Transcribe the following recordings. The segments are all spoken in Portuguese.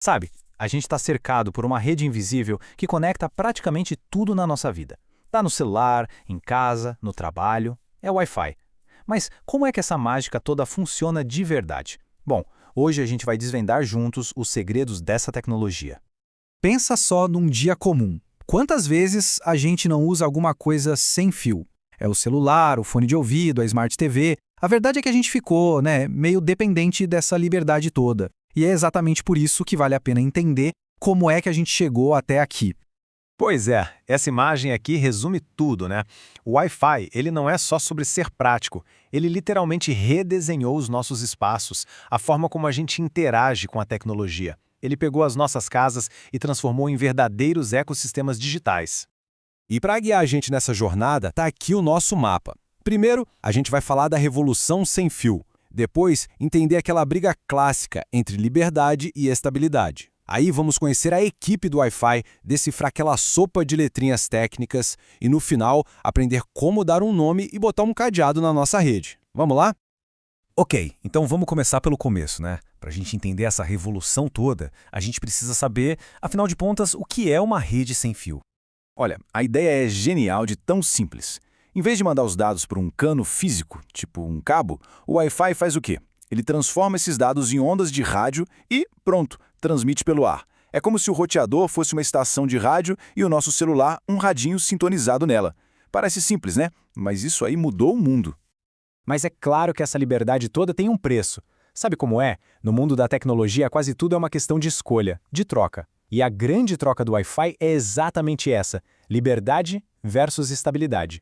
Sabe, a gente está cercado por uma rede invisível que conecta praticamente tudo na nossa vida. Tá no celular, em casa, no trabalho, é o Wi-Fi. Mas como é que essa mágica toda funciona de verdade? Bom, hoje a gente vai desvendar juntos os segredos dessa tecnologia. Pensa só num dia comum. Quantas vezes a gente não usa alguma coisa sem fio? É o celular, o fone de ouvido, a Smart TV. A verdade é que a gente ficou, meio dependente dessa liberdade toda. E é exatamente por isso que vale a pena entender como é que a gente chegou até aqui. Pois é, essa imagem aqui resume tudo, né? O Wi-Fi, ele não é só sobre ser prático, ele literalmente redesenhou os nossos espaços, a forma como a gente interage com a tecnologia. Ele pegou as nossas casas e transformou em verdadeiros ecossistemas digitais. E para guiar a gente nessa jornada, tá aqui o nosso mapa. Primeiro, a gente vai falar da revolução sem fio. Depois, entender aquela briga clássica entre liberdade e estabilidade. Aí vamos conhecer a equipe do Wi-Fi, decifrar aquela sopa de letrinhas técnicas e, no final, aprender como dar um nome e botar um cadeado na nossa rede. Vamos lá? Ok, então vamos começar pelo começo, né? Para a gente entender essa revolução toda, a gente precisa saber, afinal de contas, o que é uma rede sem fio. Olha, a ideia é genial de tão simples. Em vez de mandar os dados por um cano físico, tipo um cabo, o Wi-Fi faz o quê? Ele transforma esses dados em ondas de rádio e, pronto, transmite pelo ar. É como se o roteador fosse uma estação de rádio e o nosso celular um radinho sintonizado nela. Parece simples, né? Mas isso aí mudou o mundo. Mas é claro que essa liberdade toda tem um preço. Sabe como é? No mundo da tecnologia, quase tudo é uma questão de escolha, de troca. E a grande troca do Wi-Fi é exatamente essa: liberdade versus estabilidade.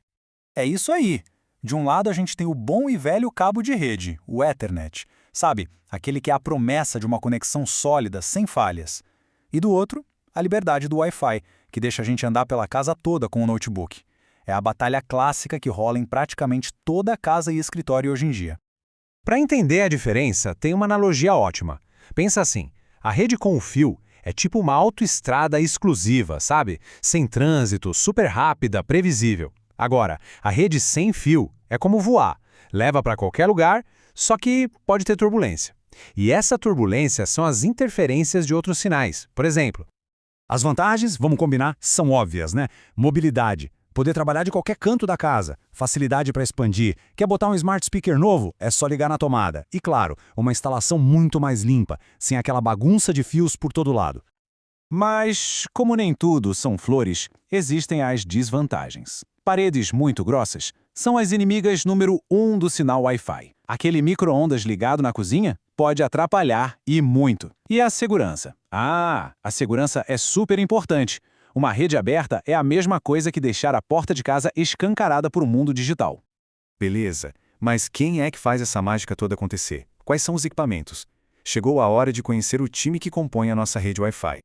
É isso aí. De um lado a gente tem o bom e velho cabo de rede, o Ethernet. Sabe, aquele que é a promessa de uma conexão sólida, sem falhas. E do outro, a liberdade do Wi-Fi, que deixa a gente andar pela casa toda com o notebook. É a batalha clássica que rola em praticamente toda a casa e escritório hoje em dia. Para entender a diferença, tem uma analogia ótima. Pensa assim, a rede com o fio é tipo uma autoestrada exclusiva, sabe? Sem trânsito, super rápida, previsível. Agora, a rede sem fio é como voar. Leva para qualquer lugar, só que pode ter turbulência. E essa turbulência são as interferências de outros sinais. Por exemplo, As vantagens, vamos combinar, são óbvias, né? Mobilidade, poder trabalhar de qualquer canto da casa, facilidade para expandir. Quer botar um smart speaker novo? É só ligar na tomada. E claro, uma instalação muito mais limpa, sem aquela bagunça de fios por todo lado. Mas, como nem tudo são flores, existem as desvantagens. Paredes muito grossas são as inimigas número 1 do sinal Wi-Fi. Aquele micro-ondas ligado na cozinha pode atrapalhar e muito. E a segurança? A segurança é super importante. Uma rede aberta é a mesma coisa que deixar a porta de casa escancarada para o mundo digital. Beleza, mas quem é que faz essa mágica toda acontecer? Quais são os equipamentos? Chegou a hora de conhecer o time que compõe a nossa rede Wi-Fi.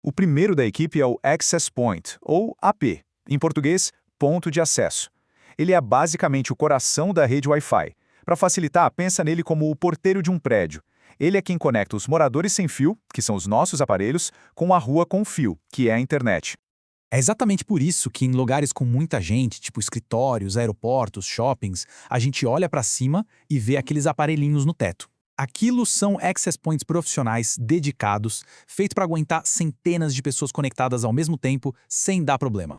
O primeiro da equipe é o Access Point, ou AP, em português, ponto de acesso. Ele é basicamente o coração da rede Wi-Fi. Para facilitar, pensa nele como o porteiro de um prédio. Ele é quem conecta os moradores sem fio, que são os nossos aparelhos, com a rua com fio, que é a internet. É exatamente por isso que em lugares com muita gente, tipo escritórios, aeroportos, shoppings, a gente olha para cima e vê aqueles aparelhinhos no teto. Aquilo são access points profissionais dedicados, feitos para aguentar centenas de pessoas conectadas ao mesmo tempo, sem dar problema.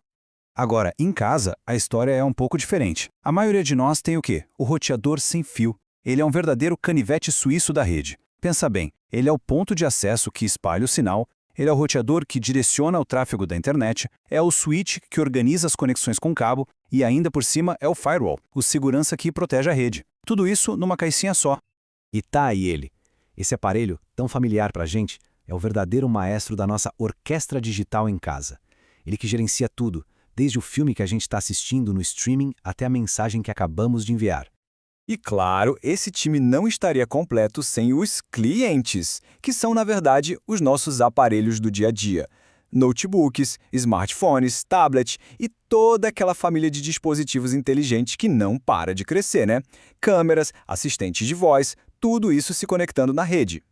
Agora, em casa, a história é um pouco diferente. A maioria de nós tem o quê? O roteador sem fio. Ele é um verdadeiro canivete suíço da rede. Pensa bem, ele é o ponto de acesso que espalha o sinal, ele é o roteador que direciona o tráfego da internet, é o switch que organiza as conexões com cabo e ainda por cima é o firewall, o segurança que protege a rede. Tudo isso numa caixinha só. E tá aí ele. Esse aparelho, tão familiar pra gente, é o verdadeiro maestro da nossa orquestra digital em casa. Ele que gerencia tudo, desde o filme que a gente está assistindo no streaming até a mensagem que acabamos de enviar. E claro, esse time não estaria completo sem os clientes, que são, na verdade, os nossos aparelhos do dia a dia. Notebooks, smartphones, tablets e toda aquela família de dispositivos inteligentes que não para de crescer, né? Câmeras, assistentes de voz, tudo isso se conectando na rede.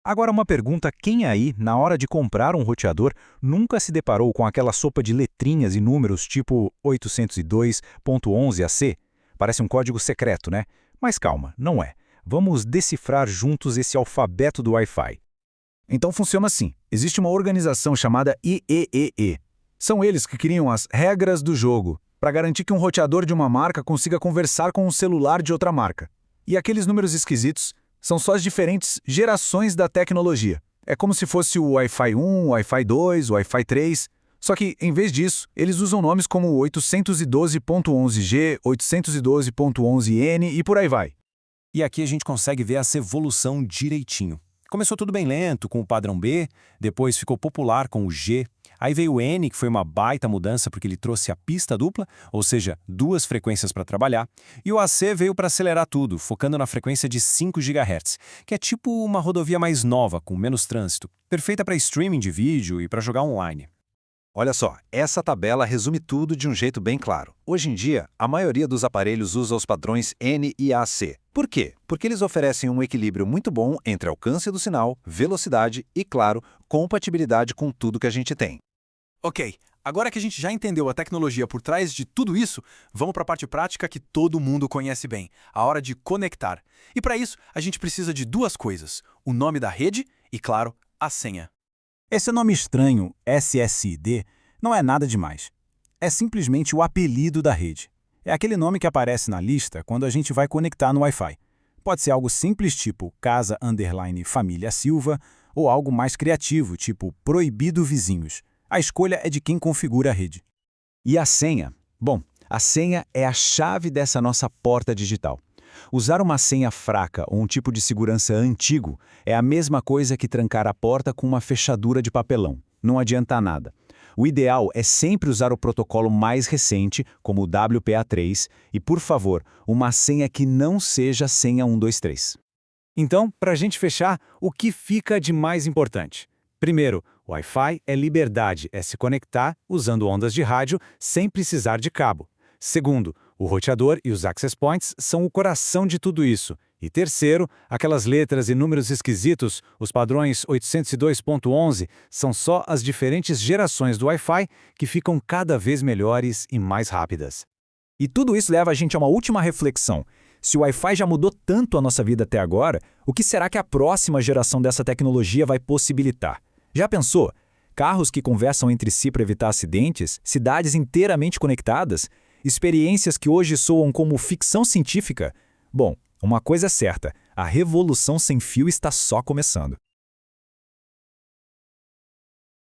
Agora uma pergunta, quem aí, na hora de comprar um roteador, nunca se deparou com aquela sopa de letrinhas e números tipo 802.11ac? Parece um código secreto, né? Mas calma, não é. Vamos decifrar juntos esse alfabeto do Wi-Fi. Então funciona assim. Existe uma organização chamada IEEE. São eles que criam as regras do jogo, para garantir que um roteador de uma marca consiga conversar com um celular de outra marca. E aqueles números esquisitos são só as diferentes gerações da tecnologia. É como se fosse o Wi-Fi 1, o Wi-Fi 2, o Wi-Fi 3, só que, em vez disso, eles usam nomes como 812.11g, 812.11n e por aí vai. E aqui a gente consegue ver essa evolução direitinho. Começou tudo bem lento, com o padrão B, depois ficou popular com o G, aí veio o N, que foi uma baita mudança porque ele trouxe a pista dupla, ou seja, 2 frequências para trabalhar, e o AC veio para acelerar tudo, focando na frequência de 5 GHz, que é tipo uma rodovia mais nova, com menos trânsito, perfeita para streaming de vídeo e para jogar online. Olha só, essa tabela resume tudo de um jeito bem claro. Hoje em dia, a maioria dos aparelhos usa os padrões N e AC. Por quê? Porque eles oferecem um equilíbrio muito bom entre alcance do sinal, velocidade e, claro, compatibilidade com tudo que a gente tem. Ok, agora que a gente já entendeu a tecnologia por trás de tudo isso, vamos para a parte prática que todo mundo conhece bem, a hora de conectar. E para isso, a gente precisa de 2 coisas, o nome da rede e, claro, a senha. Esse nome estranho, SSID, não é nada demais. É simplesmente o apelido da rede. É aquele nome que aparece na lista quando a gente vai conectar no Wi-Fi. Pode ser algo simples, tipo casa_família Silva, ou algo mais criativo, tipo proibido vizinhos. A escolha é de quem configura a rede. E a senha? Bom, a senha é a chave dessa nossa porta digital. Usar uma senha fraca ou um tipo de segurança antigo é a mesma coisa que trancar a porta com uma fechadura de papelão. Não adianta nada. O ideal é sempre usar o protocolo mais recente, como o WPA3, e, por favor, uma senha que não seja senha 123. Então, para a gente fechar, o que fica de mais importante? Primeiro, o Wi-Fi é liberdade, é se conectar usando ondas de rádio sem precisar de cabo. Segundo, o roteador e os access points são o coração de tudo isso. E terceiro, aquelas letras e números esquisitos, os padrões 802.11, são só as diferentes gerações do Wi-Fi que ficam cada vez melhores e mais rápidas. E tudo isso leva a gente a uma última reflexão. Se o Wi-Fi já mudou tanto a nossa vida até agora, o que será que a próxima geração dessa tecnologia vai possibilitar? Já pensou? Carros que conversam entre si para evitar acidentes, cidades inteiramente conectadas, experiências que hoje soam como ficção científica? Bom, uma coisa é certa, a revolução sem fio está só começando.